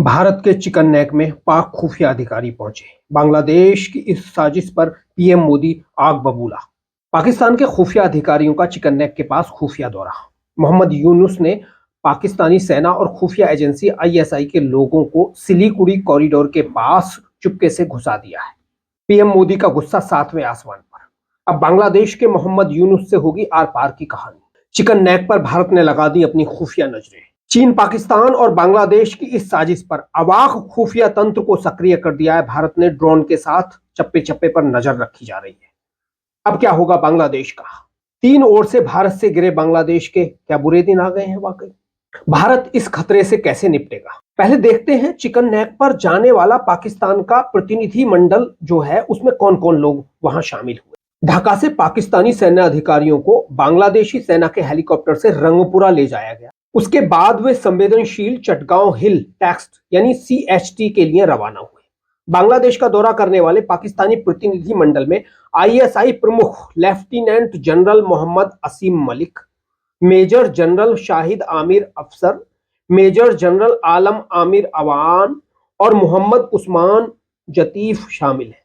भारत के chicken neck में पाक खुफिया अधिकारी पहुंचे। बांग्लादेश की इस साजिश पर पीएम मोदी आग बबूला। पाकिस्तान के खुफिया अधिकारियों का चिकन नेक के पास खुफिया दौरा। मोहम्मद यूनुस ने पाकिस्तानी सेना और खुफिया एजेंसी आईएसआई के लोगों को सिलीगुड़ी कॉरिडोर के पास चुपके से घुसा दिया है। पीएम मोदी का गुस्सा 7वें आसमान पर। अब बांग्लादेश के मोहम्मद यूनुस से होगी आर पार की कहानी। चिकन नेक पर भारत ने लगा दी अपनी खुफिया नजरें। चीन, पाकिस्तान और बांग्लादेश की इस साजिश पर अवाक खुफिया तंत्र को सक्रिय कर दिया है भारत ने। ड्रोन के साथ चप्पे चप्पे पर नजर रखी जा रही है। अब क्या होगा बांग्लादेश का? 3 ओर से भारत से गिरे बांग्लादेश के क्या बुरे दिन आ गए हैं वाकई? भारत इस खतरे से कैसे निपटेगा? पहले देखते हैं चिकन नेक पर जाने वाला पाकिस्तान का प्रतिनिधि मंडल जो है उसमें कौन कौन लोग वहां शामिल हुए। ढाका से पाकिस्तानी सेना अधिकारियों को बांग्लादेशी सेना के हेलीकॉप्टर से रंगपुरा ले जाया गया। उसके बाद वे संवेदनशील चटगांव हिल टेक्स्ट यानी सीएचटी के लिए रवाना हुए। बांग्लादेश का दौरा करने वाले पाकिस्तानी प्रतिनिधि मंडल में आईएसआई प्रमुख लेफ्टिनेंट जनरल मोहम्मद असीम मलिक, मेजर जनरल शाहिद आमिर अफसर, मेजर जनरल आलम आमिर अवान और मोहम्मद उस्मान जतीफ शामिल हैं।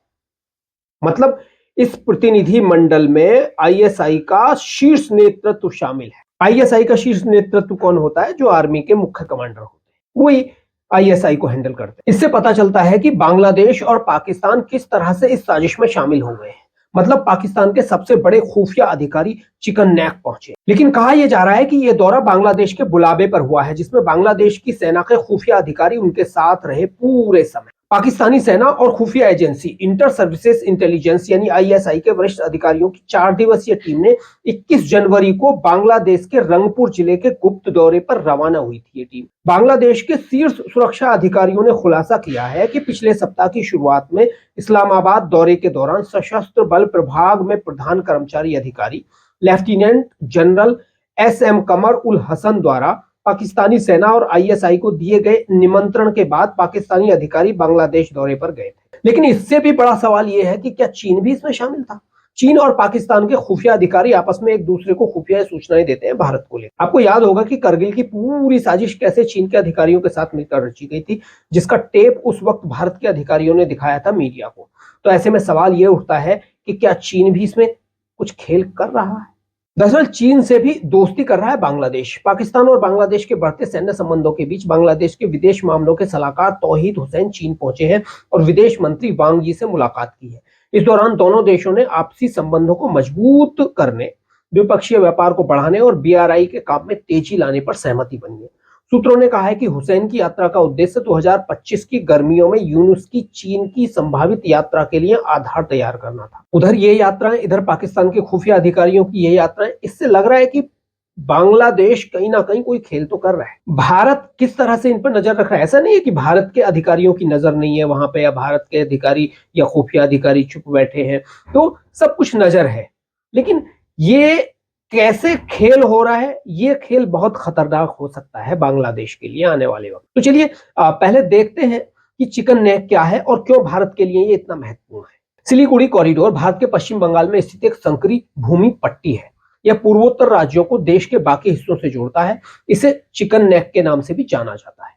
मतलब इस प्रतिनिधि मंडल में आईएसआई का शीर्ष नेतृत्व शामिल है। आईएसआई का शीर्ष नेतृत्व कौन होता है? जो आर्मी के मुख्य कमांडर होते हैं, वही आईएसआई को हैंडल करते हैं। इससे पता चलता है कि बांग्लादेश और पाकिस्तान किस तरह से इस साजिश में शामिल हो गए हैं। मतलब पाकिस्तान के सबसे बड़े खुफिया अधिकारी चिकन नेक पहुंचे। लेकिन कहा यह जा रहा है कि यह दौरा बांग्लादेश के बुलावे पर हुआ है, जिसमें बांग्लादेश की सेना के खुफिया अधिकारी उनके साथ रहे पूरे समय। पाकिस्तानी सेना और खुफिया एजेंसी इंटर सर्विसेज इंटेलिजेंस यानी आईएसआई के वरिष्ठ अधिकारियों की 4 दिवसीय टीम ने 21 जनवरी को बांग्लादेश के रंगपुर जिले के गुप्त दौरे पर रवाना हुई थी। ये टीम बांग्लादेश के शीर्ष सुरक्षा अधिकारियों ने खुलासा किया है कि पिछले सप्ताह की शुरुआत में इस्लामाबाद दौरे के दौरान सशस्त्र बल प्रभाग में प्रधान कर्मचारी अधिकारी लेफ्टिनेंट जनरल एसएम कमर उल हसन द्वारा पाकिस्तानी सेना और आईएसआई को दिए गए निमंत्रण के बाद पाकिस्तानी अधिकारी बांग्लादेश दौरे पर गए थे। लेकिन इससे भी बड़ा सवाल यह है कि क्या चीन भी इसमें शामिल था? चीन और पाकिस्तान के खुफिया अधिकारी आपस में एक दूसरे को खुफिया सूचनाएं देते हैं भारत को लेकर। आपको याद होगा कि करगिल की पूरी साजिश कैसे चीन के अधिकारियों के साथ मिलकर रची गई थी, जिसका टेप उस वक्त भारत के अधिकारियों ने दिखाया था मीडिया को। तो ऐसे में सवाल यह उठता है कि क्या चीन भी इसमें कुछ खेल कर रहा है? दरअसल चीन से भी दोस्ती कर रहा है बांग्लादेश। पाकिस्तान और बांग्लादेश के बढ़ते सैन्य संबंधों के बीच बांग्लादेश के विदेश मामलों के सलाहकार तौहीद हुसैन चीन पहुंचे हैं और विदेश मंत्री वांग यी से मुलाकात की है। इस दौरान दोनों देशों ने आपसी संबंधों को मजबूत करने, द्विपक्षीय व्यापार को बढ़ाने और बीआरआई के काम में तेजी लाने पर सहमति बनी है। सूत्रों ने कहा है कि हुसैन की यात्रा का उद्देश्य 2025 की गर्मियों में यूनुस की चीन की संभावित यात्रा के लिए आधार तैयार करना था। उधर ये यात्राएं, इधर पाकिस्तान के खुफिया अधिकारियों की ये यात्राएं, इससे लग रहा है कि बांग्लादेश कहीं ना कहीं कोई खेल तो कर रहा है। भारत किस तरह से इन पर नजर रख रहा है? ऐसा नहीं है कि भारत के अधिकारियों की नजर नहीं है वहां पे, या भारत के अधिकारी या खुफिया अधिकारी चुप बैठे हैं। तो सब कुछ नजर है, लेकिन ये कैसे खेल हो रहा है, ये खेल बहुत खतरनाक हो सकता है बांग्लादेश के लिए आने वाले वक्त। तो चलिए पहले देखते हैं कि चिकन नेक क्या है और क्यों भारत के लिए ये इतना महत्वपूर्ण है। सिलीगुड़ी कॉरिडोर भारत के पश्चिम बंगाल में स्थित एक संकरी भूमि पट्टी है। यह पूर्वोत्तर राज्यों को देश के बाकी हिस्सों से जोड़ता है। इसे चिकन नेक के नाम से भी जाना जाता है।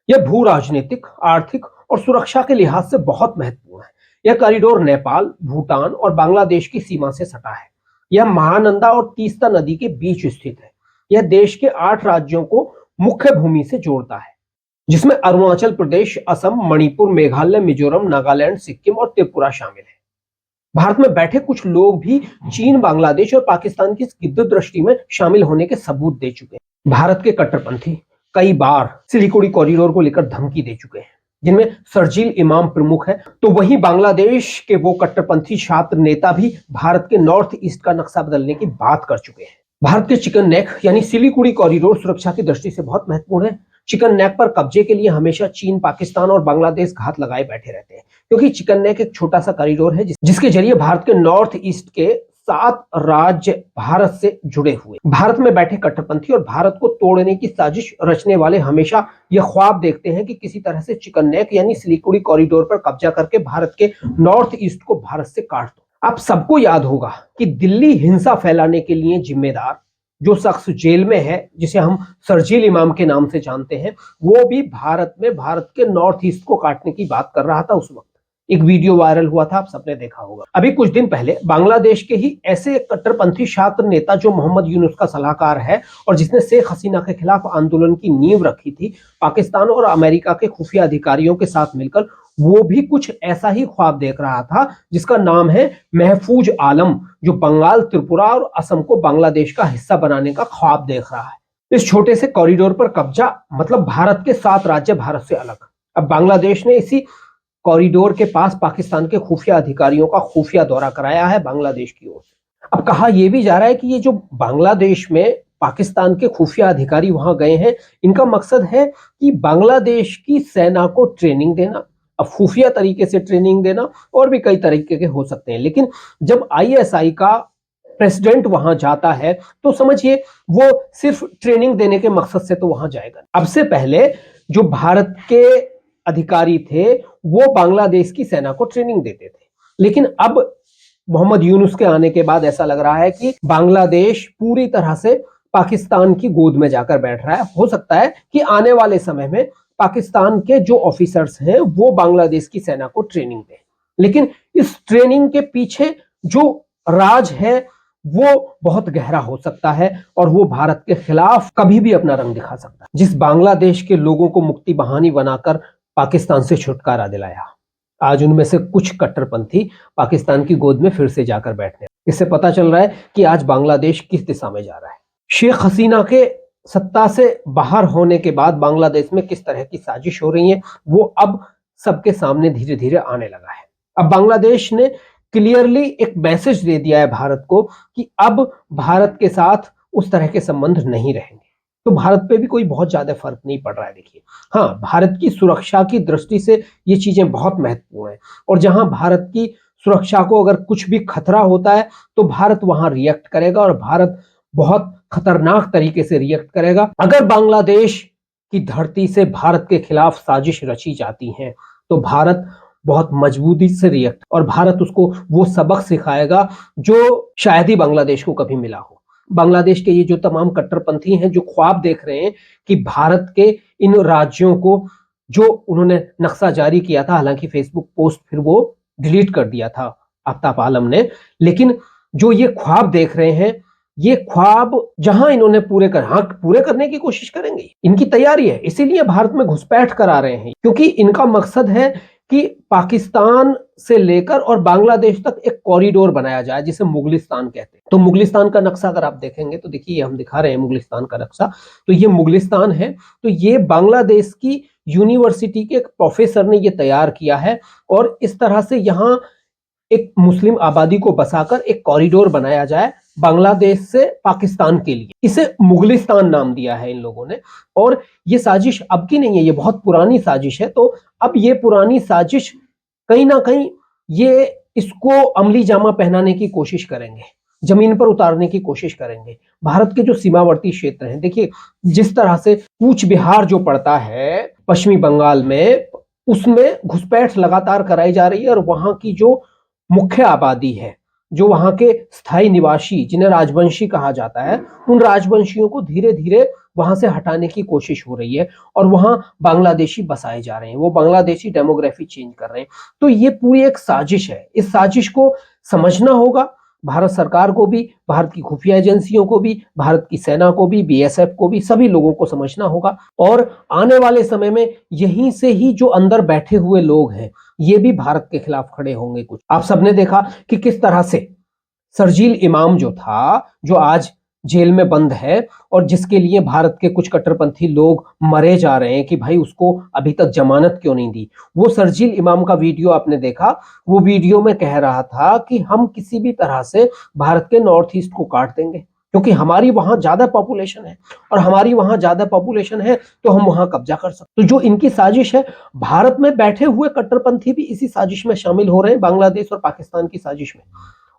यह भू राजनीतिक, आर्थिक और सुरक्षा के लिहाज से बहुत महत्वपूर्ण है। यह कॉरिडोर नेपाल, भूटान और बांग्लादेश की सीमा से सटा है। यह महानंदा और तीस्ता नदी के बीच स्थित है। यह देश के 8 राज्यों को मुख्य भूमि से जोड़ता है, जिसमें अरुणाचल प्रदेश, असम, मणिपुर, मेघालय, मिजोरम, नागालैंड, सिक्किम और त्रिपुरा शामिल है। भारत में बैठे कुछ लोग भी चीन, बांग्लादेश और पाकिस्तान की गिद्ध दृष्टि में शामिल होने के सबूत दे चुके हैं। भारत के कट्टरपंथी कई बार सिलीगुड़ी कॉरिडोर को लेकर धमकी दे चुके हैं, जिनमें शर्जील इमाम प्रमुख है। तो वहीं बांग्लादेश के वो कट्टरपंथी छात्र नेता भी भारत के नॉर्थ ईस्ट का नक्शा बदलने की बात कर चुके हैं। भारत के चिकन नेक यानी सिलीगुड़ी कॉरिडोर सुरक्षा की दृष्टि से बहुत महत्वपूर्ण है। चिकन नेक पर कब्जे के लिए हमेशा चीन, पाकिस्तान और बांग्लादेश घात लगाए बैठे रहते हैं, क्योंकि चिकन नेक एक छोटा सा कॉरिडोर है जिसके जरिए भारत के नॉर्थ ईस्ट के 7 राज्य भारत से जुड़े हुए। भारत में बैठे कट्टरपंथी और भारत को तोड़ने की साजिश रचने वाले हमेशा यह ख्वाब देखते हैं कि किसी तरह से चिकन नेक यानी सिलीगुड़ी कॉरिडोर पर कब्जा करके भारत के नॉर्थ ईस्ट को भारत से काट दो। आप सबको याद होगा कि दिल्ली हिंसा फैलाने के लिए जिम्मेदार जो शख्स जेल में है, जिसे हम शर्जील इमाम के नाम से जानते हैं, वो भी भारत में भारत के नॉर्थ ईस्ट को काटने की बात कर रहा था। उस वक्त एक वीडियो वायरल हुआ था, आप सबने देखा होगा। अभी कुछ दिन पहले बांग्लादेश के ही ऐसे एक कट्टरपंथी छात्र नेता जो मोहम्मद यूनुस का सलाहकार है और जिसने शेख हसीना के खिलाफ आंदोलन की नींव रखी थी, पाकिस्तान और अमेरिका के खुफिया अधिकारियों के साथ मिलकर वो भी कुछ ऐसा ही ख्वाब देख रहा था, जिसका नाम है महफूज आलम, जो बंगाल, त्रिपुरा और असम को बांग्लादेश का हिस्सा बनाने का ख्वाब देख रहा है। इस छोटे से कॉरिडोर पर कब्जा, मतलब भारत के 7 राज्य भारत से अलग। अब बांग्लादेश ने इसी कॉरिडोर के पास पाकिस्तान के खुफिया अधिकारियों का खुफिया दौरा कराया है बांग्लादेश की ओर से। अब कहा यह भी जा रहा है कि ये जो बांग्लादेश में पाकिस्तान के खुफिया अधिकारी वहां गए हैं, इनका मकसद है कि बांग्लादेश की सेना को ट्रेनिंग देना। अब खुफिया तरीके से ट्रेनिंग देना और भी कई तरीके के हो सकते हैं, लेकिन जब आईएसआई का प्रेसिडेंट वहां जाता है तो समझिए वो सिर्फ ट्रेनिंग देने के मकसद से तो वहां जाएगा। अब से पहले जो भारत के अधिकारी थे वो बांग्लादेश की सेना को ट्रेनिंग देते थे, लेकिन अब मोहम्मद यूनुस के आने के बाद ऐसा लग रहा है कि बांग्लादेश पूरी तरह से पाकिस्तान की गोद में जाकर बैठ रहा है। हो सकता है कि आने वाले समय में पाकिस्तान के जो ऑफिसर्स हैं वो बांग्लादेश की सेना को ट्रेनिंग दें, लेकिन इस ट्रेनिंग के पीछे जो राज है वो बहुत गहरा हो सकता है और वो भारत के खिलाफ कभी भी अपना रंग दिखा सकता है। जिस बांग्लादेश के लोगों को मुक्ति बहानी बनाकर पाकिस्तान से छुटकारा दिलाया, आज उनमें से कुछ कट्टरपंथी पाकिस्तान की गोद में फिर से जाकर बैठने। इससे पता चल रहा है कि आज बांग्लादेश किस दिशा में जा रहा है। शेख हसीना के सत्ता से बाहर होने के बाद बांग्लादेश में किस तरह की साजिश हो रही है वो अब सबके सामने धीरे धीरे आने लगा है। अब बांग्लादेश ने क्लियरली एक मैसेज दे दिया है भारत को कि अब भारत के साथ उस तरह के संबंध नहीं रहेंगे। तो भारत पे भी कोई बहुत ज्यादा फर्क नहीं पड़ रहा है। देखिए, हाँ, भारत की सुरक्षा की दृष्टि से ये चीजें बहुत महत्वपूर्ण है और जहां भारत की सुरक्षा को अगर कुछ भी खतरा होता है तो भारत वहां रिएक्ट करेगा और भारत बहुत खतरनाक तरीके से रिएक्ट करेगा। अगर बांग्लादेश की धरती से भारत के खिलाफ साजिश रची जाती है तो भारत बहुत मजबूती से रिएक्ट, और भारत उसको वो सबक सिखाएगा जो शायद ही बांग्लादेश को कभी मिला हो। बांग्लादेश के ये जो तमाम कट्टरपंथी हैं जो ख्वाब देख रहे हैं कि भारत के इन राज्यों को, जो उन्होंने नक्शा जारी किया था, हालांकि फेसबुक पोस्ट फिर वो डिलीट कर दिया था आफ्ताब आलम ने, लेकिन जो ये ख्वाब देख रहे हैं, ये ख्वाब जहां इन्होंने पूरे करने की कोशिश करेंगे, इनकी तैयारी है। इसीलिए भारत में घुसपैठ करा रहे हैं, क्योंकि इनका मकसद है कि पाकिस्तान से लेकर और बांग्लादेश तक एक कॉरिडोर बनाया जाए जिसे मुगलिस्तान कहते हैं। तो मुगलिस्तान का नक्शा अगर आप देखेंगे तो देखिए, हम दिखा रहे हैं मुगलिस्तान का नक्शा। तो ये मुगलिस्तान है, तो ये बांग्लादेश की यूनिवर्सिटी के एक प्रोफेसर ने ये तैयार किया है और इस तरह से यहाँ एक मुस्लिम आबादी को बसाकर एक कॉरिडोर बनाया जाए बांग्लादेश से पाकिस्तान के लिए। इसे मुगलिस्तान नाम दिया है इन लोगों ने। और ये साजिश अब की नहीं है, ये बहुत पुरानी साजिश है। तो अब ये पुरानी साजिश कहीं ना कहीं ये इसको अमली जामा पहनाने की कोशिश करेंगे, जमीन पर उतारने की कोशिश करेंगे। भारत के जो सीमावर्ती क्षेत्र हैं, देखिए जिस तरह से कूच बिहार जो पड़ता है पश्चिमी बंगाल में, उसमें घुसपैठ लगातार कराई जा रही है और वहां की जो मुख्य आबादी है, जो वहां के स्थायी निवासी, जिन्हें राजवंशी कहा जाता है, उन राजवंशियों को धीरे धीरे वहां से हटाने की कोशिश हो रही है और वहां बांग्लादेशी बसाए जा रहे हैं, वो बांग्लादेशी डेमोग्राफी चेंज कर रहे हैं। तो ये पूरी एक साजिश है। इस साजिश को समझना होगा भारत सरकार को भी, भारत की खुफिया एजेंसियों को भी, भारत की सेना को भी, बीएसएफ को भी, सभी लोगों को समझना होगा। और आने वाले समय में यहीं से ही जो अंदर बैठे हुए लोग हैं ये भी भारत के खिलाफ खड़े होंगे। कुछ आप सबने देखा कि किस तरह से शर्जील इमाम जो था, जो आज जेल में बंद है और जिसके लिए भारत के कुछ कट्टरपंथी लोग मरे जा रहे हैं कि भाई उसको अभी तक जमानत क्यों नहीं दी। वो शर्जील इमाम का वीडियो आपने देखा, वो वीडियो में कह रहा था कि हम किसी भी तरह से भारत के नॉर्थ ईस्ट को काट देंगे, क्योंकि हमारी वहां ज्यादा पॉपुलेशन है और हमारी वहां ज्यादा पॉपुलेशन है तो हम वहां कब्जा कर सकते। तो जो इनकी साजिश है, भारत में बैठे हुए कट्टरपंथी भी इसी साजिश में शामिल हो रहे हैं, बांग्लादेश और पाकिस्तान की साजिश में,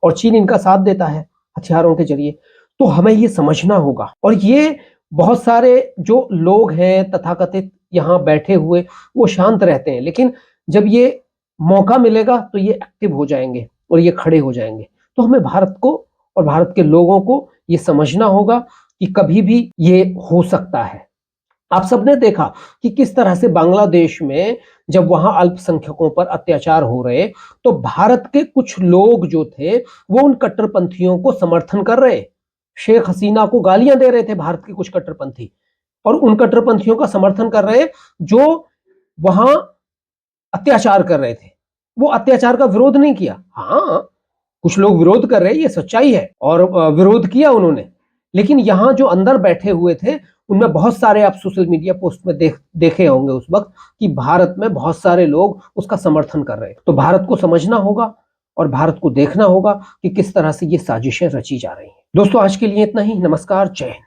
और चीन इनका साथ देता है हथियारों के जरिए। तो हमें ये समझना होगा। और ये बहुत सारे जो लोग हैं तथाकथित यहाँ बैठे हुए, वो शांत रहते हैं, लेकिन जब ये मौका मिलेगा तो ये एक्टिव हो जाएंगे और ये खड़े हो जाएंगे। तो हमें भारत को और भारत के लोगों को ये समझना होगा कि कभी भी ये हो सकता है। आप सबने देखा कि किस तरह से बांग्लादेश में जब वहां अल्पसंख्यकों पर अत्याचार हो रहे तो भारत के कुछ लोग जो थे वो उन कट्टरपंथियों को समर्थन कर रहे, शेख हसीना को गालियां दे रहे थे भारत के कुछ कट्टरपंथी, और उन कट्टरपंथियों का समर्थन कर रहे जो वहां अत्याचार कर रहे थे। वो अत्याचार का विरोध नहीं किया। हाँ, कुछ लोग विरोध कर रहे हैं, ये सच्चाई है, और विरोध किया उन्होंने, लेकिन यहां जो अंदर बैठे हुए थे उनमें बहुत सारे, आप सोशल मीडिया पोस्ट में देखे होंगे उस वक्त कि भारत में बहुत सारे लोग उसका समर्थन कर रहे हैं। तो भारत को समझना होगा और भारत को देखना होगा कि किस तरह से ये साजिशें रची जा रही हैं। दोस्तों, आज के लिए इतना ही। नमस्कार, जय हिंद।